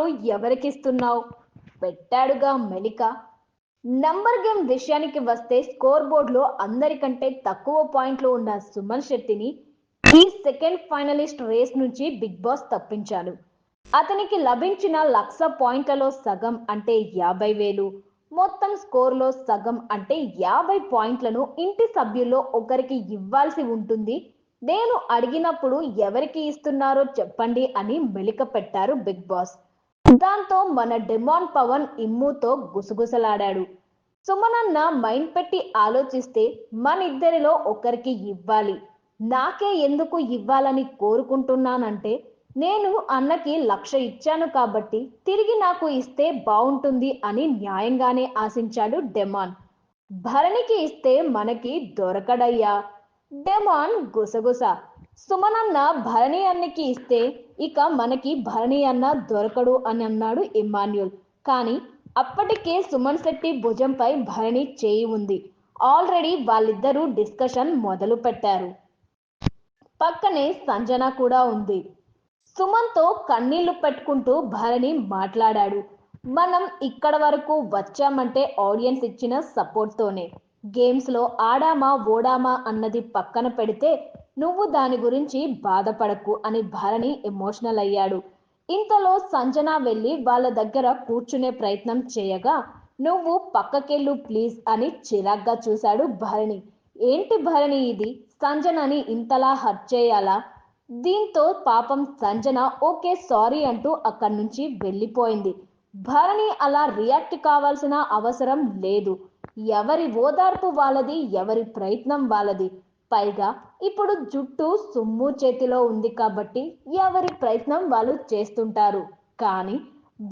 పాయింట్లు ఎవరికిస్తున్నావు? పెట్టాడుగా మెలిక. Number game విషయానికి వస్తే స్కోర్ బోర్డులో అందరికంటే తక్కువ పాయింట్లు ఉన్న సుమన్ శెట్టిని ఈ సెకండ్ ఫైనలిస్ట్ రేస్ నుంచి బిగ్ బాస్ తప్పించాడు. అతనికి లభించిన 1,00,000 పాయింట్లలో సగం అంటే 50,000, మొత్తం స్కోర్లో సగం అంటే 50 పాయింట్లను ఇంటి సభ్యుల్లో ఒకరికి ఇవ్వాల్సి ఉంటుంది. నేను అడిగినప్పుడు ఎవరికి ఇస్తున్నారో చెప్పండి అని మెలిక పెట్టారు బిగ్ బాస్. దాంతో మన డెమాన్ పవన్ ఇమ్ముతో గుసగుసలాడాడు. సుమనన్న మైండ్ పెట్టి ఆలోచిస్తే మనిద్దరిలో ఒకరికి ఇవ్వాలి, నాకే ఎందుకు ఇవ్వాలని కోరుకుంటున్నానంటే నేను అన్నకి 1,00,000 ఇచ్చాను కాబట్టి తిరిగి నాకు ఇస్తే బాగుంటుంది అని న్యాయంగానే ఆశించాడు డెమాన్. భరణికి ఇస్తే మనకి దొరకడయ్యా. డెమాన్ గుసగుస. సుమనన్న భరణి అన్నకి ఇస్తే ఇక మనకి భరణి అన్న దొరకడు అని అన్నాడు ఇమ్మాన్యుల్. కానీ అప్పటికే సుమన్ శెట్టి భుజంపై భరణి చేయి ఉంది. ఆల్రెడీ వాళ్ళిద్దరూ డిస్కషన్ మొదలు పెట్టారు. పక్కనే సంజన కూడా ఉంది. సుమన్తో కన్నీళ్లు పెట్టుకుంటూ భరణి మాట్లాడాడు. మనం ఇక్కడ వరకు వచ్చామంటే ఆడియన్స్ ఇచ్చిన సపోర్ట్తోనే. గేమ్స్లో ఆడామా ఓడామా అన్నది పక్కన పెడితే నువ్వు దాని గురించి బాధపడకు అని భరణి ఎమోషనల్ అయ్యాడు. ఇంతలో సంజన వెళ్ళి వాళ్ళ దగ్గర కూర్చునే ప్రయత్నం చేయగా నువ్వు పక్కకెళ్ళు ప్లీజ్ అని చిరాగ్గా చూశాడు భరణి. ఏంటి భరణి ఇది, సంజనని ఇంతలా హర్ట్ చేయాలా? దీంతో పాపం సంజన ఓకే సారీ అంటూ అక్కడి నుంచి వెళ్ళిపోయింది. భరణి అలా రియాక్ట్ కావాల్సిన అవసరం లేదు. ఎవరి ఓదార్పు వాళ్ళది, ఎవరి ప్రయత్నం వాళ్ళది. పైగా ఇప్పుడు జుట్టు సుమ్ము చేతిలో ఉంది కాబట్టి ఎవరి ప్రయత్నం వాళ్ళు చేస్తుంటారు. కానీ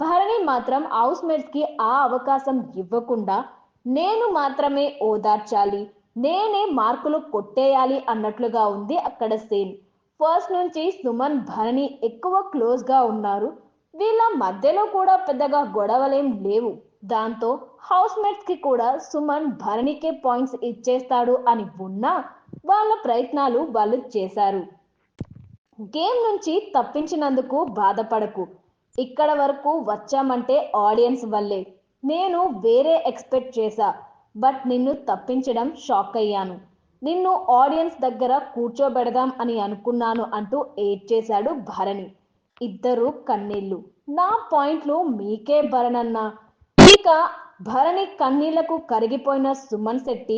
భరణి మాత్రం హౌస్ మేట్స్ కి ఆ అవకాశం ఇవ్వకుండా నేను మాత్రమే ఓదార్చాలి, నేనే మార్కులు కొట్టేయాలి అన్నట్లుగా ఉంది అక్కడ సీన్. ఫస్ట్ నుంచి సుమన్ భరణి ఎక్కువ క్లోజ్ గా ఉన్నారు. వీళ్ళ మధ్యలో కూడా పెద్దగా గొడవలేం లేవు. దాంతో హౌస్ మేట్స్ కి కూడా సుమన్ భరణికే పాయింట్స్ ఇచ్చేస్తాడు అని ఉన్నా వాళ్ళ ప్రయత్నాలు వాళ్ళు చేశారు. గేమ్ నుంచి తప్పించినందుకు బాధపడకు. ఇక్కడ వరకు వచ్చామంటే ఆడియన్స్ వల్లే. నేను వేరే ఎక్స్పెక్ట్ చేశా, బట్ నిన్ను తప్పించడం షాక్ అయ్యాను. నిన్ను ఆడియన్స్ దగ్గర కూర్చోబెడదాం అని అనుకున్నాను అంటూ ఏడ్చేశాడు భరణి. ఇద్దరు కన్నీళ్లు. నా పాయింట్లు మీకే భరణన్న. ఇక భరణి కన్నీళ్లకు కరిగిపోయిన సుమన్ శెట్టి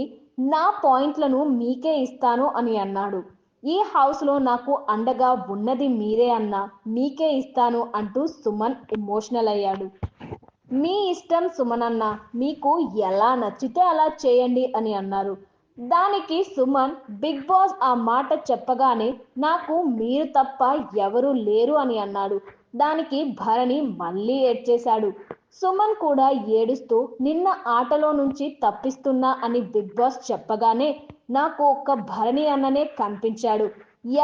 నా పాయింట్లను మీకే ఇస్తాను అని అన్నాడు. ఈ హౌస్ లో నాకు అండగా ఉన్నది మీరే అన్నా, మీకే ఇస్తాను అంటూ సుమన్ ఎమోషనల్ అయ్యాడు. మీ ఇష్టం సుమనన్న, మీకు ఎలా నచ్చితే అలా చేయండి అని అన్నారు. దానికి సుమన్ బిగ్ బాస్ ఆ మాట చెప్పగానే నాకు మీరు తప్ప ఎవరు లేరు అని అన్నాడు. దానికి భరణి మళ్ళీ ఏడ్చేశాడు. సుమన్ కూడా ఏడుస్తూ నిన్న ఆటలో నుంచి తప్పిస్తున్నా అని బిగ్ బాస్ చెప్పగానే నాకు ఒక్క భరణి అన్ననే కనిపించాడు.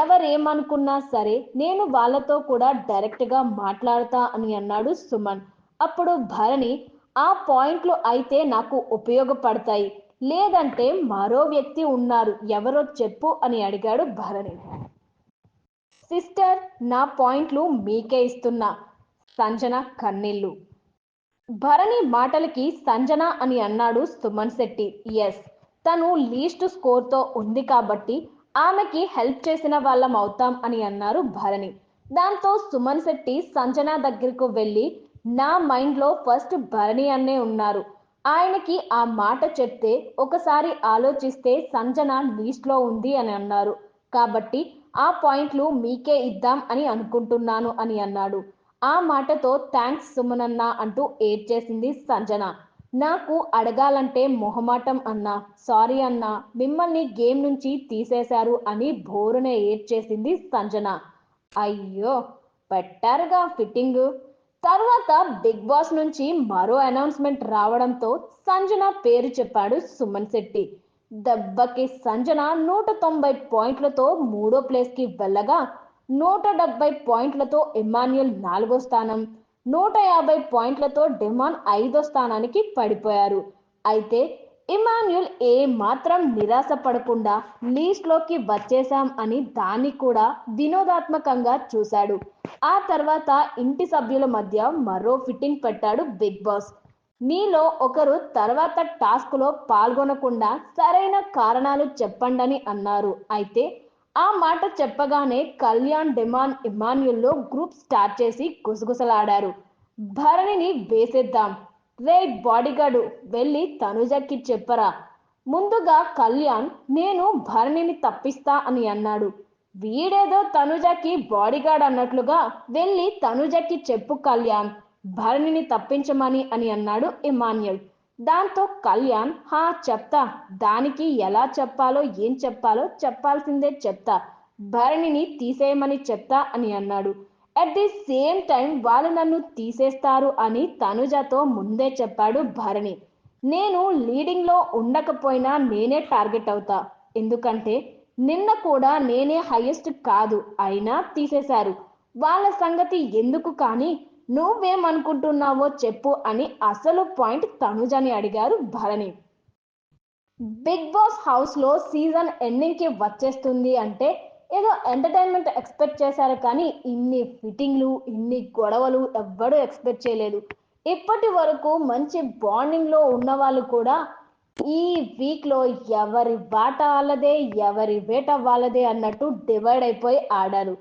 ఎవరేమనుకున్నా సరే నేను వాళ్ళతో కూడా డైరెక్ట్గా మాట్లాడతా అని అన్నాడు సుమన్. అప్పుడు భరణి ఆ పాయింట్లు అయితే నాకు ఉపయోగపడతాయి, లేదంటే మరో వ్యక్తి ఉన్నారు, ఎవరో చెప్పు అని అడిగాడు భరణి. సిస్టర్, నా పాయింట్లు మీకే ఇస్తున్నా. సంజన కన్నీళ్లు. భరణి మాటలకి సంజన అని అన్నాడు సుమన్ శెట్టి. ఎస్, తను లీస్ట్ స్కోర్తో ఉంది కాబట్టి ఆమెకి హెల్ప్ చేసిన వాళ్ళం అవుతాం అని అన్నారు భరణి. దాంతో సుమన్ శెట్టి సంజన దగ్గరకు వెళ్ళి నా మైండ్లో ఫస్ట్ భరణి అన్నే ఉన్నారు, ఆయనకి ఆ మాట చెప్తే ఒకసారి ఆలోచిస్తే సంజన లీస్ట్లో ఉంది అని అన్నారు, కాబట్టి ఆ పాయింట్లు మీకే ఇద్దాం అని అనుకుంటున్నాను అని అన్నాడు. ఆ మాటతో థ్యాంక్స్ సుమనన్న అంటూ ఏడ్చేసింది సంజన. నాకు అడగాలంటే మొహమాటం అన్నా, సారీ అన్నా, మిమ్మల్ని గేమ్ నుంచి తీసేశారు అని బోరున ఏడ్చేసింది సంజన. అయ్యో, పెట్టారుగా ఫిట్టింగ్. తర్వాత బిగ్ బాస్ నుంచి మరో అనౌన్స్మెంట్ రావడంతో సంజన పేరు చెప్పాడు సుమన్ శెట్టి. దెబ్బకి సంజన 190 పాయింట్లతో 3వ ప్లేస్కి వెళ్ళగా 170 పాయింట్లతో ఇమ్మాన్యుల్ 4వ స్థానం, 150 పాయింట్లతో డెమాన్ 5వ స్థానానికి పడిపోయారు. అయితే ఇమాన్యుల్ ఏ మాత్రం నిరాశ పడకుండా లీస్ట్లోకి వచ్చేశాం అని దాన్ని కూడా వినోదాత్మకంగా చూశాడు. ఆ తర్వాత ఇంటి సభ్యుల మధ్య మరో ఫిట్టింగ్ పెట్టాడు బిగ్ బాస్. మీలో ఒకరు తర్వాత టాస్క్లో పాల్గొనకుండా సరైన కారణాలు చెప్పండని అన్నారు. అయితే ఆ మాట చెప్పగానే కళ్యాణ్, డెమాన్, ఇమాన్యుల్లో గ్రూప్ స్టార్ట్ చేసి గుసగుసలాడారు. భరణిని వేసేద్దాం, రే బాడీగార్డు వెళ్ళి తనుజకి చెప్పరా. ముందుగా కళ్యాణ్ నేను భరణిని తప్పిస్తా అని అన్నాడు. వీడేదో తనుజకి బాడీగార్డ్ అన్నట్లుగా వెళ్ళి తనుజకి చెప్పు కళ్యాణ్, భరణిని తప్పించమని అని అన్నాడు ఇమాన్యుల్. దాంతో కళ్యాణ్ హా చెప్తా, దానికి ఎలా చెప్పాలో ఏం చెప్పాలో చెప్పాల్సిందే చెప్తా, భరణిని తీసేయమని చెప్తా అని అన్నాడు. అట్ ది సేమ్ టైం వాళ్ళు నన్ను తీసేస్తారు అని తనుజతో ముందే చెప్పాడు భరణి. నేను లీడింగ్లో ఉండకపోయినా నేనే టార్గెట్ అవుతా, ఎందుకంటే నిన్న కూడా నేనే హైయెస్ట్ కాదు అయినా తీసేశారు. వాళ్ళ సంగతి ఎందుకు కానీ నువ్వేమనుకుంటున్నావో చెప్పు అని అసలు పాయింట్ తనుజని అడిగారు భరణి. బిగ్ బాస్ హౌస్లో సీజన్ ఎండింగ్కి వచ్చేస్తుంది అంటే ఏదో ఎంటర్టైన్మెంట్ ఎక్స్పెక్ట్ చేశారు కానీ ఇన్ని ఫిట్టింగ్లు, ఇన్ని గొడవలు ఎవ్వడూ ఎక్స్పెక్ట్ చేయలేదు. ఇప్పటి వరకు మంచి బాండింగ్లో ఉన్న వాళ్ళు కూడా ఈ వీక్లో ఎవరి బాట వాళ్ళదే, ఎవరి వేట వాళ్ళదే అన్నట్టు డివైడ్ అయిపోయి ఆడారు.